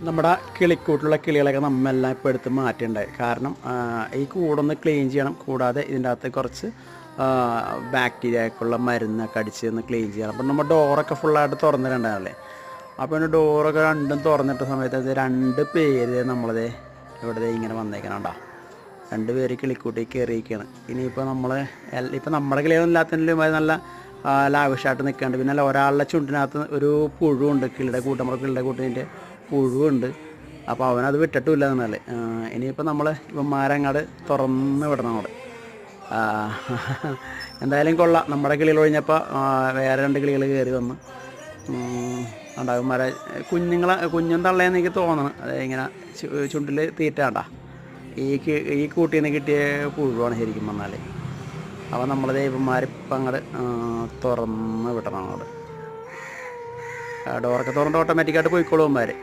നമ്മുടെ കിളിക്കൂട്ടിലുള്ള കിളികളൊക്കെ നമ്മെല്ലാം ഇപ്പോൾ എടുത്ത് മാറ്റിണ്ടായി. കാരണം ഈ കൂടൊന്ന് ക്ലീൻ ചെയ്യണം. കൂടാതെ ഇതിൻ്റെ അകത്ത് കുറച്ച് ബാക്ടീരിയക്കുള്ള മരുന്നൊക്കെ അടിച്ച് ഒന്ന് ക്ലീൻ ചെയ്യണം. അപ്പം നമ്മൾ ഡോറൊക്കെ ഫുള്ളായിട്ട് തുറന്നിട്ടുണ്ടായിരുന്നല്ലേ. അപ്പോൾ അതിന് ഡോറൊക്കെ രണ്ടും തുറന്നിട്ട സമയത്ത് അത് 2 പേര് നമ്മളത് ഇവിടെ ഇങ്ങനെ വന്നേക്കണുണ്ടോ. 2 പേര് കിളിക്കൂട്ടി കയറിയിരിക്കുകയാണ്. ഇനിയിപ്പോൾ ഇപ്പം നമ്മുടെ കിളികളൊന്നും ഇല്ലാത്തതിലും നല്ല ലാവിഷായിട്ട് നിൽക്കുന്നുണ്ട്. പിന്നെ ഒരാളുടെ ചുണ്ടിനകത്ത് ഒരു പുഴുവുണ്ട്. നമ്മുടെ കിളിയുടെ കൂട്ടിൻ്റെ പുഴുവുണ്ട്. അപ്പോൾ അവനത് വിട്ടിട്ടുമില്ല എന്നല്ലേ. ഇനിയിപ്പോൾ നമ്മൾ ഇവന്മാരങ്ങാട് തുറന്ന് വിടണം അവിടെ. എന്തായാലും കൊള്ളാം. നമ്മുടെ കിളികൾ ഒഴിഞ്ഞപ്പോൾ വേറെ 2 കിളികൾ കയറി വന്ന് ഉണ്ടാകുമാരെ കുഞ്ഞും തള്ളയെന്ന് എനിക്ക് തോന്നണം. അത് ഇങ്ങനെ ചുണ്ടിൽ തീറ്റാണ്ട ഈ കൂട്ടിൽ നിന്ന് കിട്ടിയ പുഴുവാണ് ശരിക്കും പറഞ്ഞാൽ. അപ്പോൾ നമ്മൾ ദൈവന്മാരിപ്പം അങ്ങോട്ട് തുറന്ന് വിടണം അങ്ങോട്ട്. ഡോറൊക്കെ തുറന്നിട്ട് ഓട്ടോമാറ്റിക്കായിട്ട് പോയിക്കോളും അവന്മാർ.